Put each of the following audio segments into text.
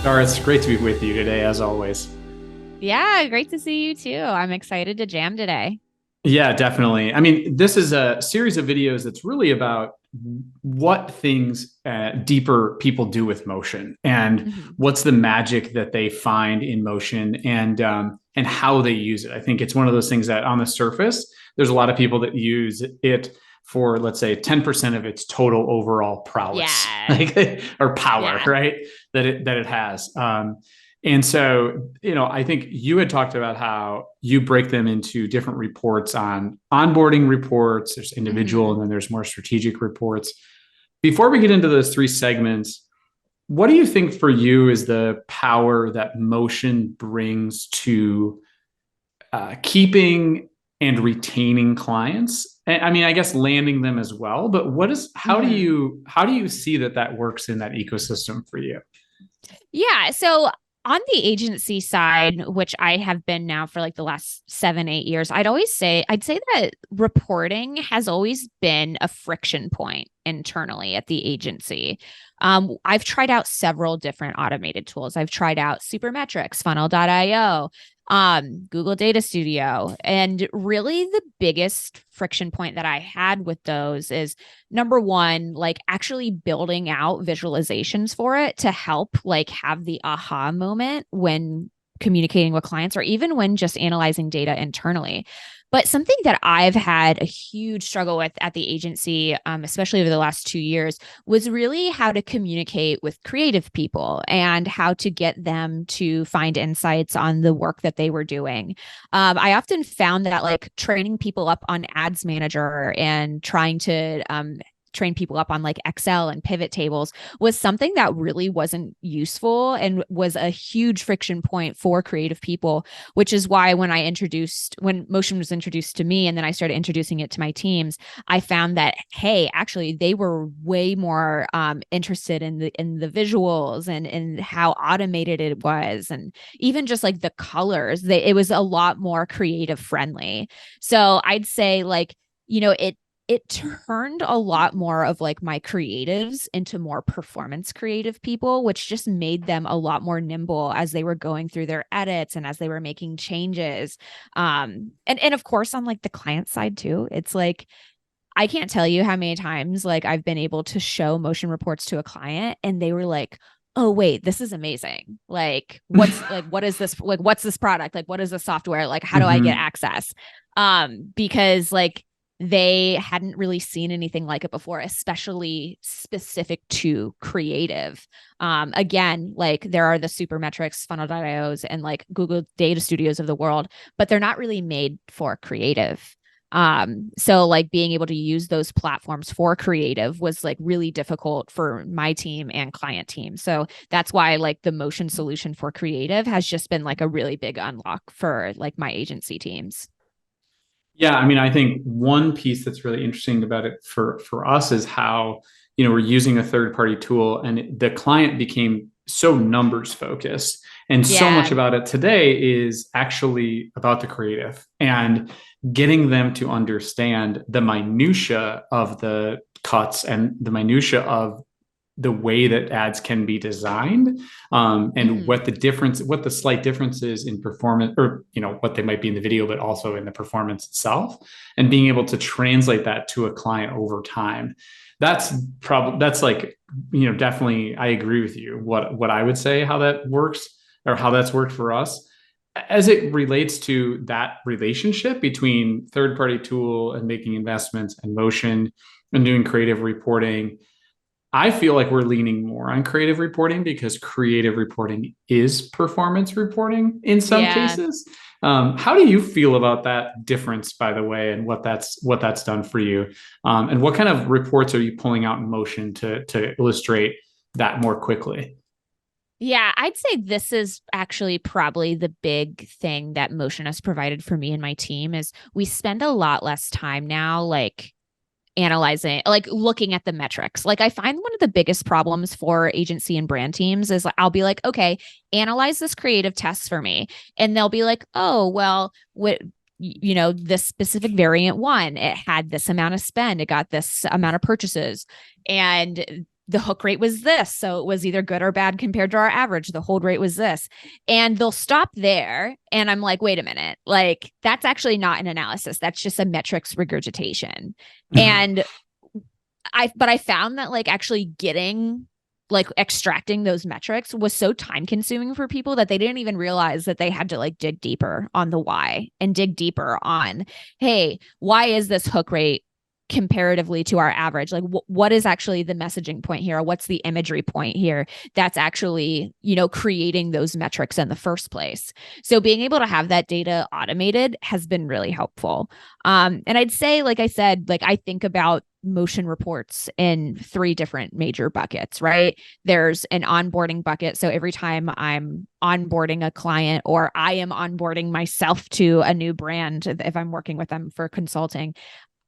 Dara, it's great to be with you today, as always. Yeah, great to see you too. I'm excited to jam today. Yeah, definitely. I mean, this is a series of videos that's really about what things deeper people do with motion and Mhm. what's the magic that they find in motion and how they use it. I think it's one of those things that on the surface, there's a lot of people that use it for, let's say, 10% of its total overall prowess, Yeah. like or power, Yeah. right? That it has. And so, I think you had talked about how you break them into different reports on onboarding reports, there's individual, hmm and then there's more strategic reports. Before we get into those three segments, what do you think for you is the power that motion brings to keeping and retaining clients? I mean, I guess landing them as well, but hmm how do you see that works in that ecosystem for you? Yeah. So on the agency side, which I have been now for like the last 7, 8 years, I'd say that reporting has always been a friction point internally at the agency. I've tried out several different automated tools. I've tried out Supermetrics, Funnel.io, Google Data Studio. And really, the biggest friction point that I had with those is number one, like actually building out visualizations for it to help like have the aha moment when communicating with clients or even when just analyzing data internally. But something that I've had a huge struggle with at the agency, especially over the last 2 years, was really how to communicate with creative people and how to get them to find insights on the work that they were doing. I often found that like training people up on ads manager and trying to train people up on like Excel and pivot tables was something that really wasn't useful and was a huge friction point for creative people, which is why when motion was introduced to me and then I started introducing it to my teams, I found that, hey, actually they were way more interested in the visuals and how automated it was. And even just like the colors, it was a lot more creative friendly. So I'd say like, it turned a lot more of like my creatives into more performance creative people, which just made them a lot more nimble as they were going through their edits and as they were making changes. And of course on like the client side too, it's like I can't tell you how many times like I've been able to show motion reports to a client and they were like, oh wait, this is amazing. Like what is this, like what's this product, like what is this software, like how do I get Mm-hmm. access? Because like they hadn't really seen anything like it before, especially specific to creative. Again, like there are the Supermetrics, Funnel.ios, and like Google Data Studios of the world, but they're not really made for creative. So like being able to use those platforms for creative was like really difficult for my team and client team. So that's why like the motion solution for creative has just been like a really big unlock for like my agency teams. Yeah, I mean, I think one piece that's really interesting about it for us is how, we're using a third party tool and the client became so numbers focused. And so much Yeah. about it today is actually about the creative and getting them to understand the minutia of the cuts and the minutia of the way that ads can be designed, and hmm what the slight differences in performance, or what they might be in the video, but also in the performance itself, and being able to translate that to a client over time. That's like, definitely, I agree with you. What I would say how that works, or how that's worked for us as it relates to that relationship between third party tool and making investments and motion and doing creative reporting. I feel like we're leaning more on creative reporting because creative reporting is performance reporting in some Yeah. cases. How do you feel about that difference, by the way, and what that's done for you? And what kind of reports are you pulling out in motion to illustrate that more quickly? Yeah, I'd say this is actually probably the big thing that motion has provided for me and my team is we spend a lot less time now like analyzing, like looking at the metrics. Like I find one of the biggest problems for agency and brand teams is like I'll be like, okay, analyze this creative test for me. And they'll be like, oh, well, what this specific variant one, it had this amount of spend, it got this amount of purchases. And the hook rate was this. So it was either good or bad compared to our average. The hold rate was this. And they'll stop there. And I'm like, wait a minute, like that's actually not an analysis. That's just a metrics regurgitation. And I found that like actually getting like extracting those metrics was so time consuming for people that they didn't even realize that they had to like dig deeper on the why and dig deeper on, hey, why is this hook rate comparatively to our average? Like what is actually the messaging point here? What's the imagery point here that's actually, creating those metrics in the first place? So being able to have that data automated has been really helpful. And I'd say, like I said, like I think about motion reports in 3 different major buckets, right? There's an onboarding bucket. So every time I'm onboarding a client or I am onboarding myself to a new brand, if I'm working with them for consulting,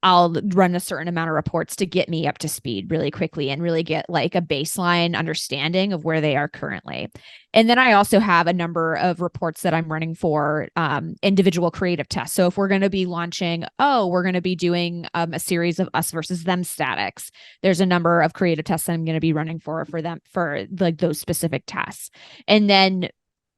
I'll run a certain amount of reports to get me up to speed really quickly and really get like a baseline understanding of where they are currently. And then I also have a number of reports that I'm running for individual creative tests. So if we're going to be launching, we're going to be doing a series of us versus them statics, there's a number of creative tests that I'm going to be running for them for like those specific tests. And then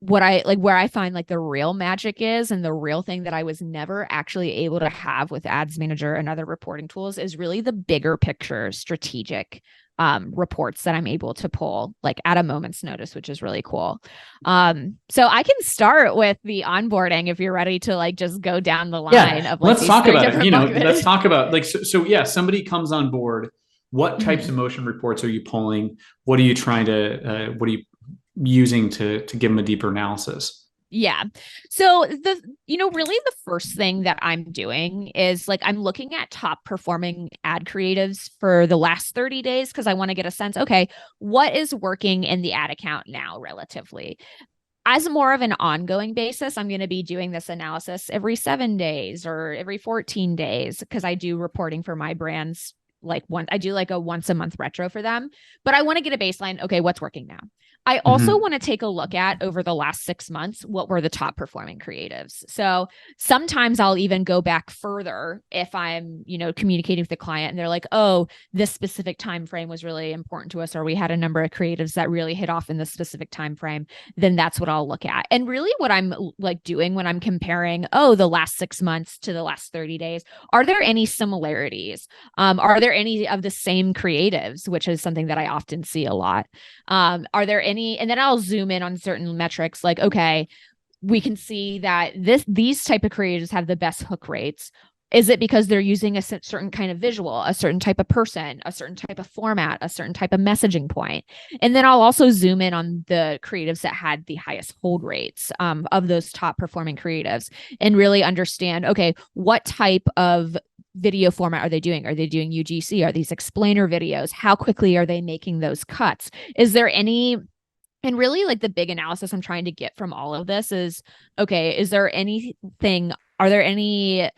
what I like, where I find like the real magic is, and the real thing that I was never actually able to have with Ads Manager and other reporting tools, is really the bigger picture strategic reports that I'm able to pull like at a moment's notice, which is really cool. So I can start with the onboarding if you're ready to like just go down the line of like, let's talk about it. buckets. Let's talk about like, so somebody comes on board. What types of motion reports are you pulling? What are you trying to, what are you using to give them a deeper analysis? Yeah. So really the first thing that I'm doing is like, I'm looking at top performing ad creatives for the last 30 days. Cause I want to get a sense, okay, what is working in the ad account now relatively? As more of an ongoing basis, I'm going to be doing this analysis every 7 days or every 14 days. Cause I do reporting for my brands. I do like a once a month retro for them, but I want to get a baseline. Okay, what's working now? I also want to take a look at over the last 6 months, what were the top performing creatives? So sometimes I'll even go back further if I'm, communicating with the client and they're like, oh, this specific time frame was really important to us, or we had a number of creatives that really hit off in this specific time frame. Then that's what I'll look at. And really what I'm like doing when I'm comparing, the last 6 months to the last 30 days, are there any similarities? Are there any of the same creatives, which is something that I often see a lot? Are there any, and then I'll zoom in on certain metrics like, okay, we can see that these type of creators have the best hook rates. Is it because they're using a certain kind of visual, a certain type of person, a certain type of format, a certain type of messaging point? And then I'll also zoom in on the creatives that had the highest hold rates of those top performing creatives and really understand, okay, what type of video format are they doing? Are they doing UGC? Are these explainer videos? How quickly are they making those cuts? Is there any, and really like the big analysis I'm trying to get from all of this is, okay, is there anything, are there anything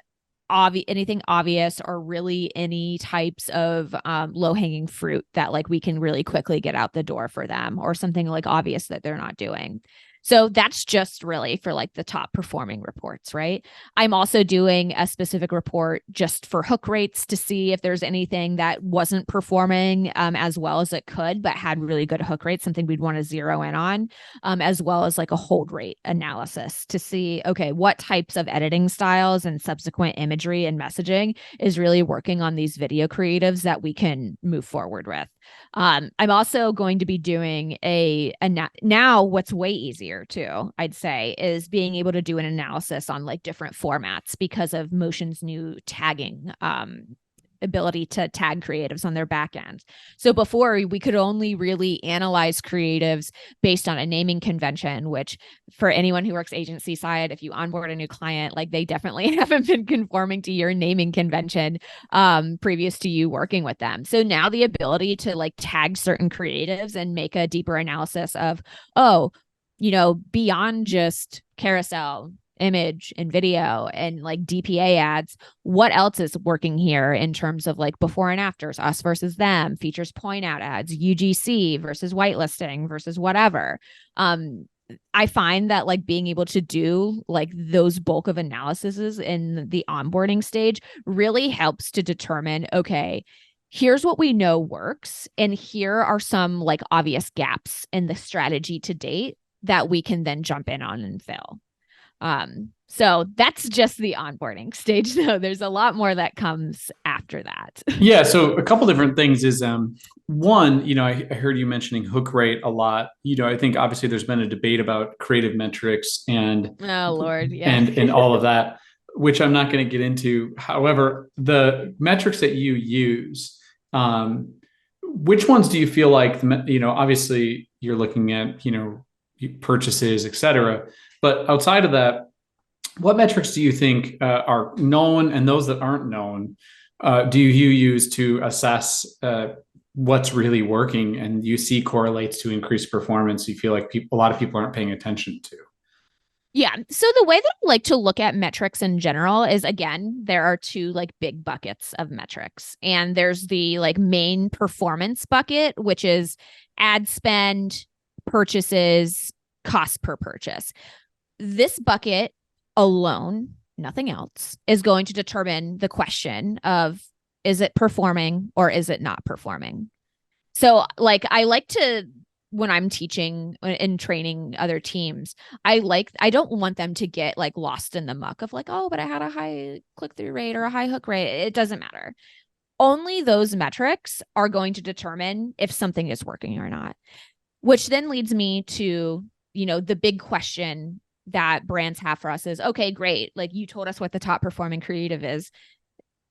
obvious or really any types of low-hanging fruit that like we can really quickly get out the door for them, or something like obvious that they're not doing? So that's just really for like the top performing reports, right? I'm also doing a specific report just for hook rates to see if there's anything that wasn't performing as well as it could, but had really good hook rates, something we'd want to zero in on, as well as like a hold rate analysis to see, okay, what types of editing styles and subsequent imagery and messaging is really working on these video creatives that we can move forward with. I'm also going to be doing now what's way easier too, I'd say, is being able to do an analysis on like different formats because of Motion's new tagging ability to tag creatives on their back end. So before, we could only really analyze creatives based on a naming convention, which for anyone who works agency side, if you onboard a new client, like they definitely haven't been conforming to your naming convention previous to you working with them. So now the ability to like tag certain creatives and make a deeper analysis of, beyond just carousel, image and video and like DPA ads, what else is working here in terms of like before and afters, us versus them, features point out ads, UGC versus whitelisting versus whatever. I find that like being able to do like those bulk of analyses in the onboarding stage really helps to determine, okay, here's what we know works, and here are some like obvious gaps in the strategy to date that we can then jump in on and fill. So that's just the onboarding stage. So there's a lot more that comes after that. Yeah. So a couple different things is one, I heard you mentioning hook rate a lot. I think obviously there's been a debate about creative metrics Oh Lord, yeah. and all of that, which I'm not going to get into. However, the metrics that you use, which ones do you feel like, obviously you're looking at, purchases, et cetera. But outside of that, what metrics do you think are known, and those that aren't known, do you use to assess what's really working and you see correlates to increased performance you feel like a lot of people aren't paying attention to? Yeah. So the way that I like to look at metrics in general is, again, there are two like big buckets of metrics. And there's the like main performance bucket, which is ad spend, purchases, cost per purchase. This bucket alone, nothing else, is going to determine the question of, is it performing or is it not performing? So like I like to, when I'm teaching and training other teams, I don't want them to get like lost in the muck of like, oh, but I had a high click-through rate or a high hook rate. It doesn't matter. Only those metrics are going to determine if something is working or not, which then leads me to, the big question that brands have for us is, okay, great. Like you told us what the top performing creative is.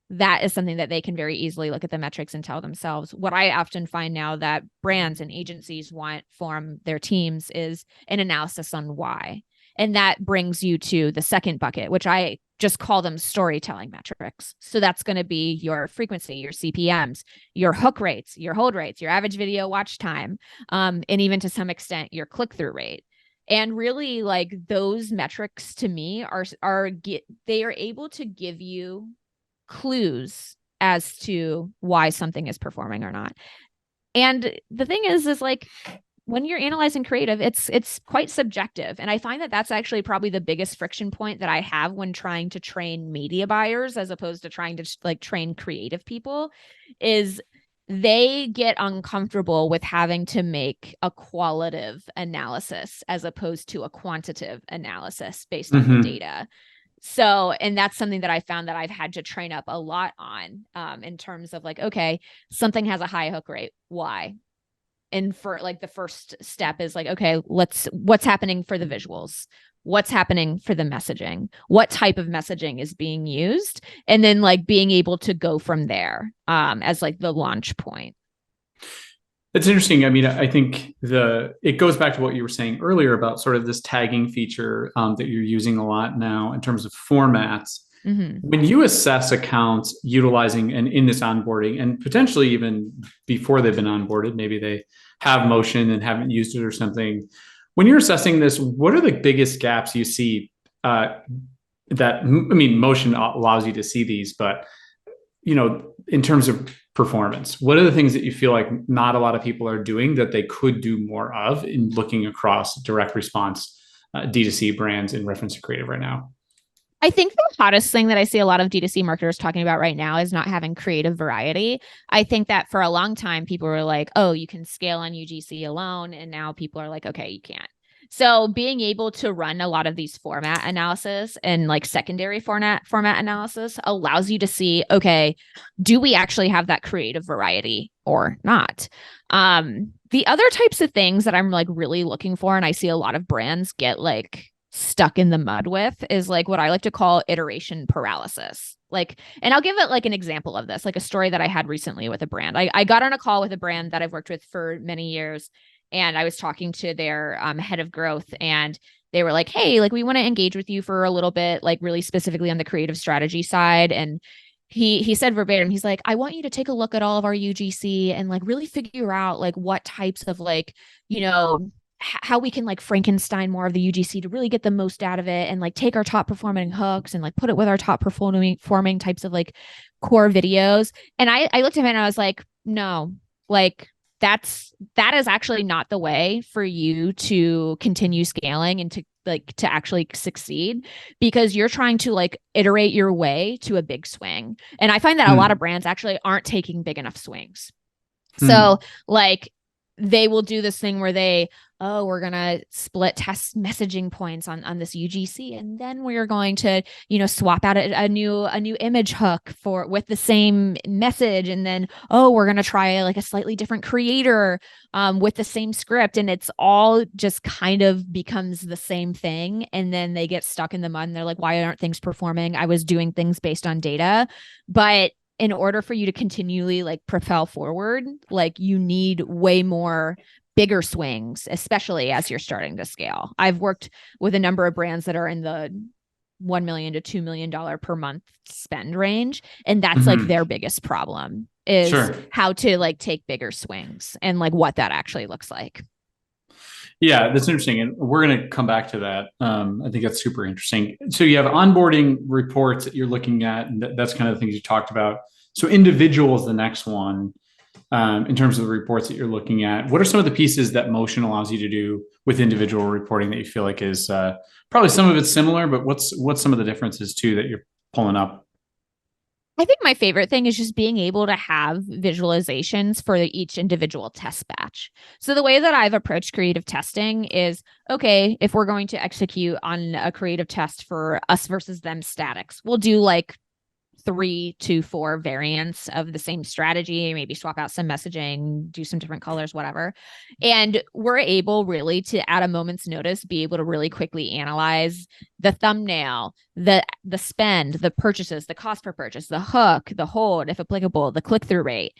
That is something that they can very easily look at the metrics and tell themselves. What I often find now that brands and agencies want from their teams is an analysis on why. And that brings you to the second bucket, which I just call them storytelling metrics. So that's going to be your frequency, your CPMs, your hook rates, your hold rates, your average video watch time, and even to some extent, your click-through rate. And really, like those metrics to me they are able to give you clues as to why something is performing or not. And the thing is like when you're analyzing creative, it's quite subjective. And I find that that's actually probably the biggest friction point that I have when trying to train media buyers, as opposed to trying to like train creative people, is they get uncomfortable with having to make a qualitative analysis as opposed to a quantitative analysis based on the data. So, and that's something that I found that I've had to train up a lot on, in terms of like, okay, something has a high hook rate. Why? And for like the first step is like, okay, what's happening for the visuals? What's happening for the messaging? What type of messaging is being used? And then like being able to go from there, as like the launch point. It's interesting. I mean, I think it goes back to what you were saying earlier about sort of this tagging feature that you're using a lot now in terms of formats. Mm-hmm. When you assess accounts utilizing and in this onboarding, and potentially even before they've been onboarded, maybe they have motion and haven't used it or something. When you're assessing this, what are the biggest gaps you see motion allows you to see these, but, in terms of performance, what are the things that you feel like not a lot of people are doing that they could do more of in looking across direct response D2C brands in reference to creative right now? I think the hottest thing that I see a lot of D2C marketers talking about right now is not having creative variety. I think that for a long time, people were like, oh, you can scale on UGC alone. And now people are like, okay, you can't. So being able to run a lot of these format analysis and like secondary format analysis allows you to see, okay, do we actually have that creative variety or not? The other types of things that I'm like really looking for, and I see a lot of brands get like stuck in the mud with, is like what I like to call iteration paralysis. Like, and I'll give it like an example of this, like a story that I had recently with a brand. I got on a call with a brand that I've worked with for many years. And I was talking to their head of growth, and they were like, hey, like we want to engage with you for a little bit, like really specifically on the creative strategy side. And he said verbatim, he's like, I want you to take a look at all of our UGC and like really figure out like what types of like, how we can like Frankenstein more of the UGC to really get the most out of it, and like take our top performing hooks and like put it with our top performing types of like core videos. And I looked at him and I was like, no, like that is actually not the way for you to continue scaling and to actually succeed, because you're trying to like iterate your way to a big swing. And I find that a lot of brands actually aren't taking big enough swings. So like they will do this thing where we're going to split test messaging points on this UGC. And then we're going to, swap out a new image hook with the same message. And then, we're going to try like a slightly different creator with the same script. And it's all just kind of becomes the same thing. And then they get stuck in the mud and they're like, why aren't things performing? I was doing things based on data. But in order for you to continually like propel forward, like you need way more bigger swings, especially as you're starting to scale. I've worked with a number of brands that are in the $1 million to $2 million per month spend range. And that's like their biggest problem is how to like take bigger swings and like what that actually looks like. Yeah, that's interesting. And we're going to come back to that. I think that's super interesting. So you have onboarding reports that you're looking at, and that's kind of the things you talked about. So individual is the next one in terms of the reports that you're looking at. What are some of the pieces that Motion allows you to do with individual reporting that you feel like is probably some of it's similar, but what's some of the differences too that you're pulling up? I think my favorite thing is just being able to have visualizations for each individual test batch. So the way that I've approached creative testing is, okay, if we're going to execute on a creative test for us versus them statics, we'll do like 3 to 4 variants of the same strategy, maybe swap out some messaging, do some different colors, whatever. And we're able really to, at a moment's notice, be able to really quickly analyze the thumbnail, the spend, the purchases, the cost per purchase, the hook, the hold, if applicable, the click-through rate.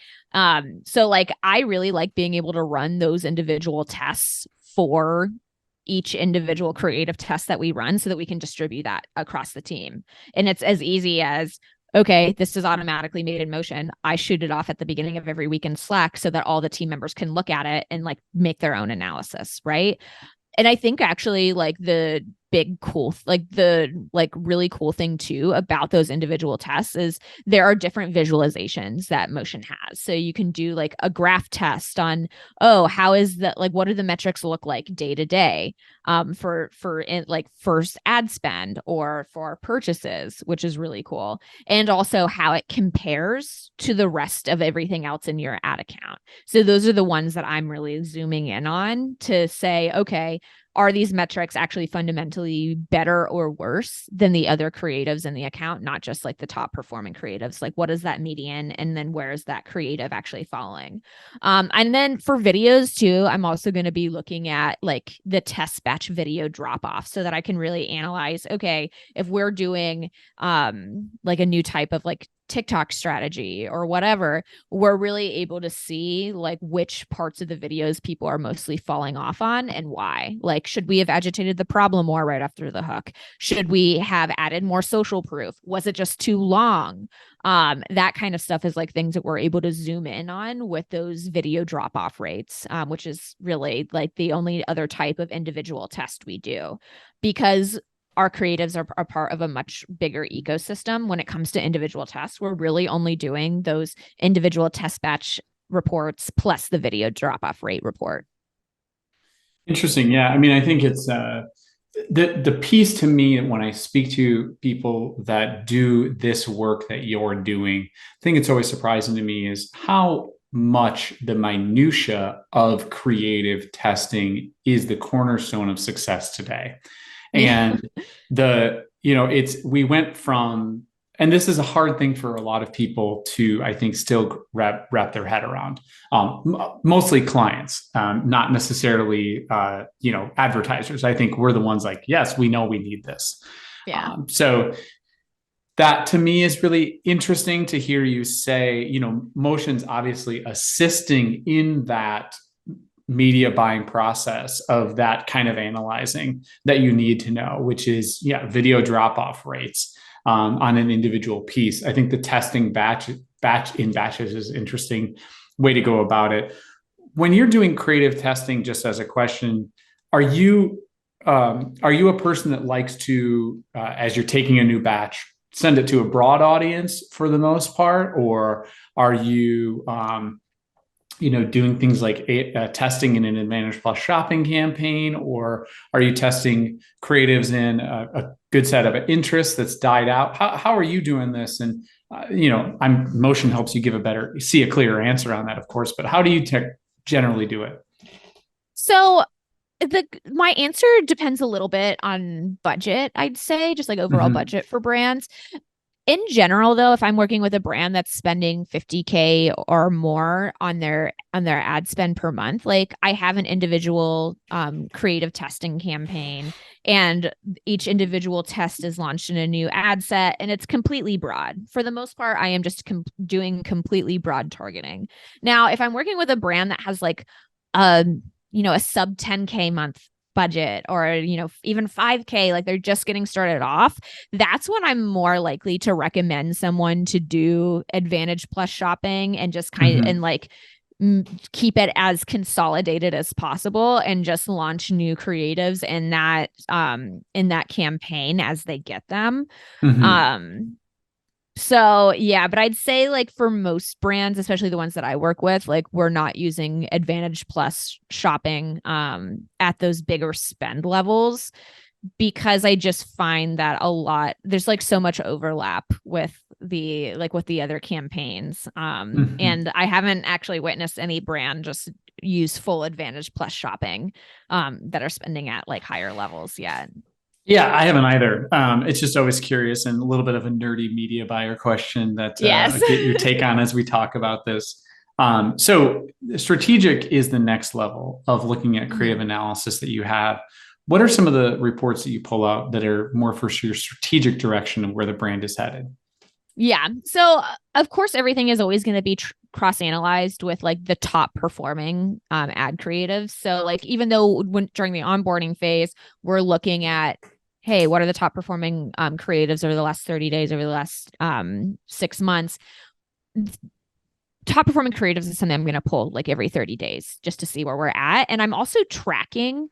So like, I really like being able to run those individual tests for each individual creative test that we run so that we can distribute that across the team. And it's as easy as, okay, this is automatically made in Motion. I shoot it off at the beginning of every week in Slack so that all the team members can look at it and like make their own analysis, right? And I think actually like the big cool, like the like really cool thing too about those individual tests is there are different visualizations that Motion has. So you can do like a graph test on, how is that, like what do the metrics look like day to day for like first ad spend or for purchases, which is really cool. And also how it compares to the rest of everything else in your ad account. So those are the ones that I'm really zooming in on to say, okay, are these metrics actually fundamentally better or worse than the other creatives in the account, not just like the top performing creatives? Like what is that median? And then where is that creative actually falling? And then for videos too, I'm also going to be looking at like the test batch video drop off so that I can really analyze, okay, if we're doing like a new type of like TikTok strategy or whatever, we're really able to see like which parts of the videos people are mostly falling off on and why. Like, should we have agitated the problem more right after the hook? Should we have added more social proof? Was it just too long? That kind of stuff is like things that we're able to zoom in on with those video drop off rates, which is really like the only other type of individual test we do, because our creatives are a part of a much bigger ecosystem. When it comes to individual tests, we're really only doing those individual test batch reports plus the video drop-off rate report. Interesting. Yeah. I mean, I think it's the piece to me when I speak to people that do this work that you're doing, I think it's always surprising to me is how much the minutia of creative testing is the cornerstone of success today. And we went from, and this is a hard thing for a lot of people to, I think, still wrap their head around. Mostly clients, not necessarily, advertisers. I think we're the ones like, yes, we know we need this. Yeah. So that to me is really interesting to hear you say, Motion's obviously assisting in that media buying process of that kind of analyzing that you need to know, which is video drop off rates on an individual piece. I think the testing batch in batches is an interesting way to go about it. When you're doing creative testing, just as a question, are you a person that likes to, as you're taking a new batch, send it to a broad audience for the most part, or are you doing things like testing in an Advantage Plus shopping campaign, or are you testing creatives in a good set of interests that's died out? How are you doing this? And motion helps you see a clearer answer on that, of course. But how do you generally do it? So my answer depends a little bit on budget, I'd say, just like overall budget for brands. In general, though, if I'm working with a brand that's spending 50K or more on their ad spend per month, like I have an individual creative testing campaign, and each individual test is launched in a new ad set, and it's completely broad. For the most part, I am just doing completely broad targeting. Now, if I'm working with a brand that has like a sub 10K month budget, or even 5K, like they're just getting started off, that's when I'm more likely to recommend someone to do Advantage Plus shopping and just kind of and like keep it as consolidated as possible and just launch new creatives in that campaign as they get them. So yeah, but I'd say like for most brands, especially the ones that I work with, like we're not using Advantage Plus shopping at those bigger spend levels, because I just find that there's like so much overlap with the other campaigns. And I haven't actually witnessed any brand just use full Advantage Plus shopping that are spending at like higher levels yet. Yeah, I haven't either. It's just always curious and a little bit of a nerdy media buyer question that Yes. get your take on as we talk about this. So strategic is the next level of looking at creative analysis that you have. What are some of the reports that you pull out that are more for your strategic direction of where the brand is headed? Yeah. So of course, everything is always going to be cross-analyzed with like the top performing ad creatives. So like, even though during the onboarding phase, we're looking at, hey, what are the top performing creatives over the last 30 days, over the last 6 months? Top performing creatives is something I'm going to pull like every 30 days just to see where we're at. And I'm also tracking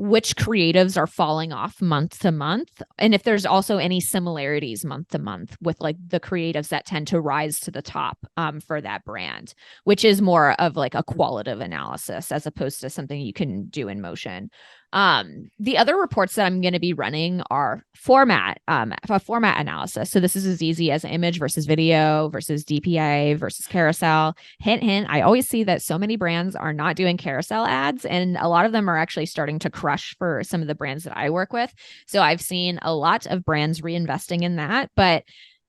which creatives are falling off month to month, and if there's also any similarities month to month with like the creatives that tend to rise to the top for that brand, which is more of like a qualitative analysis as opposed to something you can do in motion. The other reports that I'm going to be running are format analysis. So this is as easy as image versus video versus DPA versus carousel. Hint, hint. I always see that so many brands are not doing carousel ads, and a lot of them are actually starting to crush for some of the brands that I work with. So I've seen a lot of brands reinvesting in that. But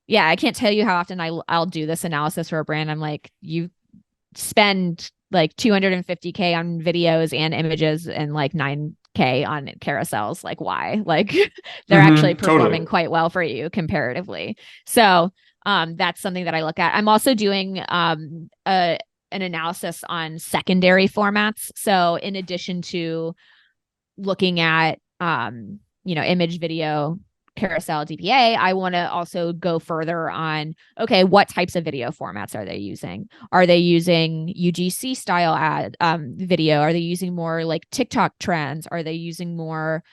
yeah, I can't tell you how often I'll do this analysis for a brand. I'm like, you spend like 250K on videos and images and like 9K on carousels. Like, why? Like they're actually performing quite well for you comparatively. So that's something that I look at. I'm also doing an analysis on secondary formats. So in addition to looking at image, video, carousel, DPA, I want to also go further on, okay, what types of video formats are they using? Are they using UGC style ad video? Are they using more like TikTok trends? Are they using more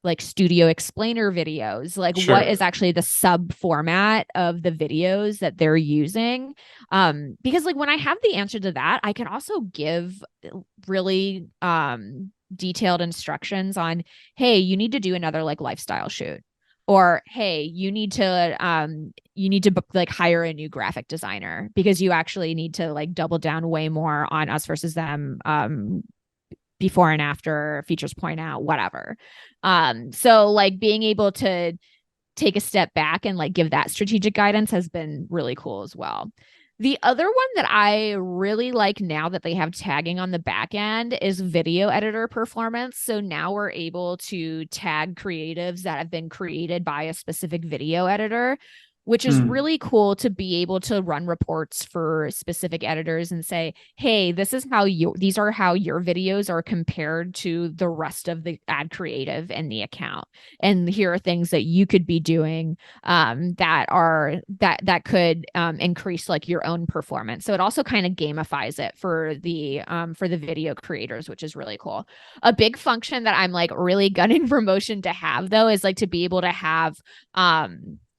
like studio explainer videos? Like what is actually the sub format of the videos that they're using? Because like when I have the answer to that, I can also give really detailed instructions on, hey, you need to do another like lifestyle shoot, or hey, you need to like hire a new graphic designer because you actually need to like double down way more on us versus them, before and after features, point out, whatever. So like being able to take a step back and like give that strategic guidance has been really cool as well. The other one that I really like now that they have tagging on the back end is video editor performance. So now we're able to tag creatives that have been created by a specific video editor, which is really cool to be able to run reports for specific editors and say, hey, these are how your videos are compared to the rest of the ad creative in the account. And here are things that you could be doing that could increase like your own performance. So it also kind of gamifies it for the video creators, which is really cool. A big function that I'm like really gunning for motion to have though is like to be able to have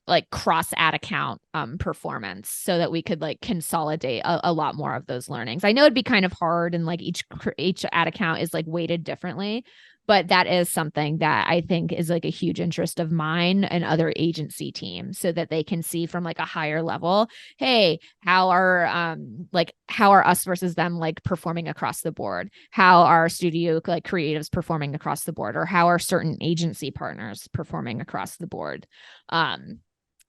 like cross ad account performance so that we could like consolidate a lot more of those learnings. I know it'd be kind of hard and like each ad account is like weighted differently, but that is something that I think is like a huge interest of mine and other agency teams so that they can see from like a higher level, hey, how are us versus them like performing across the board? How are studio like creatives performing across the board, or how are certain agency partners performing across the board?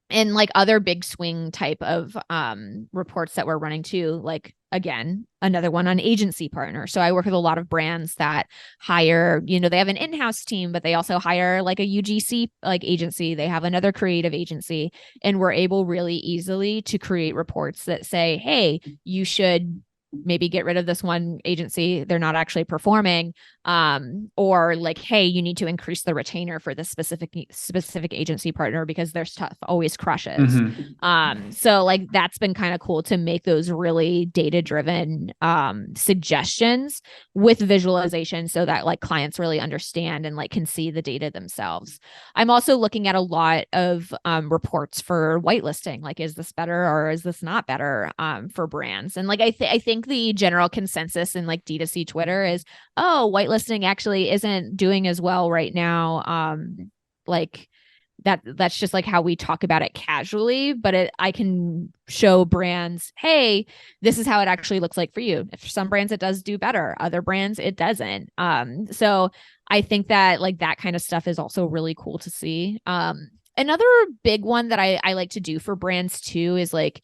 And like other big swing type of reports that we're running too, like again, another one on agency partner. So I work with a lot of brands that hire, they have an in-house team, but they also hire like a UGC like agency. They have another creative agency, and we're able really easily to create reports that say, hey, you should maybe get rid of this one agency, they're not actually performing, or like, hey, you need to increase the retainer for this specific agency partner because their stuff always crushes. So like that's been kind of cool to make those really data driven suggestions with visualization so that like clients really understand and like can see the data themselves. I'm also looking at a lot of reports for whitelisting, like is this better or is this not better for brands? And like I think the general consensus in like D2C Twitter is, oh, whitelisting actually isn't doing as well right now. Like that's just like how we talk about it casually, but I can show brands, hey, this is how it actually looks like for you. If some brands it does do better, other brands it doesn't. So I think that like that kind of stuff is also really cool to see. Another big one that I like to do for brands too is like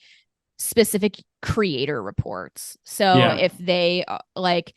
specific creator reports. So if they like,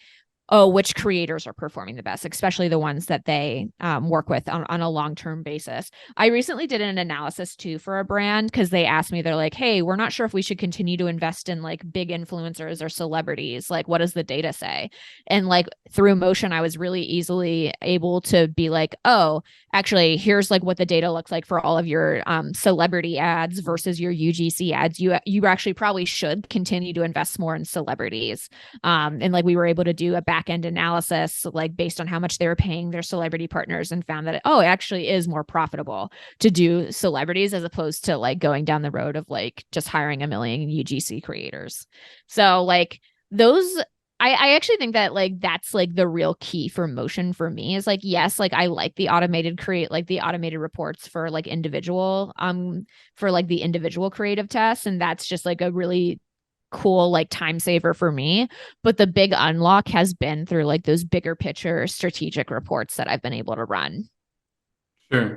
oh, which creators are performing the best, especially the ones that they work with on a long-term basis. I recently did an analysis too for a brand because they asked me, they're like, hey, we're not sure if we should continue to invest in like big influencers or celebrities. Like, what does the data say? And like through Motion, I was really easily able to be like, oh, actually, here's like what the data looks like for all of your celebrity ads versus your UGC ads. You actually probably should continue to invest more in celebrities. And like we were able to do a back end analysis, like based on how much they were paying their celebrity partners, and found that it actually is more profitable to do celebrities as opposed to like going down the road of like just hiring a million UGC creators. So like those, I actually think that like that's like the real key for Motion for me is like, yes, like I like the automated reports for like individual for like the individual creative tests, and that's just like a really cool like time saver for me. But the big unlock has been through like those bigger picture strategic reports that I've been able to run.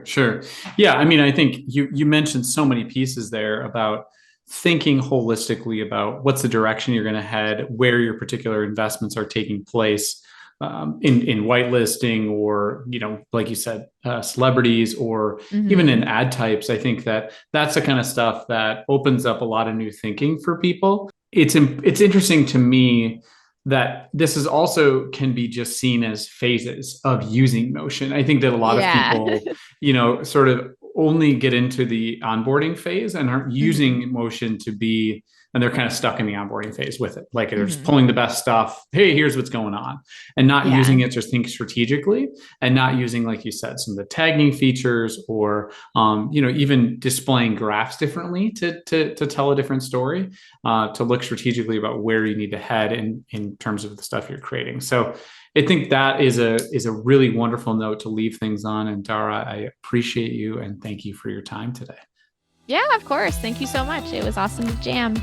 Sure. Yeah, I mean, I think you mentioned so many pieces there about thinking holistically about what's the direction you're going to head, where your particular investments are taking place, in whitelisting, or like you said, celebrities, or even in ad types. I think that's the kind of stuff that opens up a lot of new thinking for people. It's interesting to me that this is also can be just seen as phases of using Motion. I think that a lot of people, sort of only get into the onboarding phase and aren't using Motion to be, and they're kind of stuck in the onboarding phase with it. Like they're just pulling the best stuff. Hey, here's what's going on, and not using it to think strategically, and not using, like you said, some of the tagging features, or even displaying graphs differently to tell a different story, to look strategically about where you need to head in terms of the stuff you're creating. So I think that is a really wonderful note to leave things on. And Dara, I appreciate you and thank you for your time today. Yeah, of course. Thank you so much. It was awesome to jam.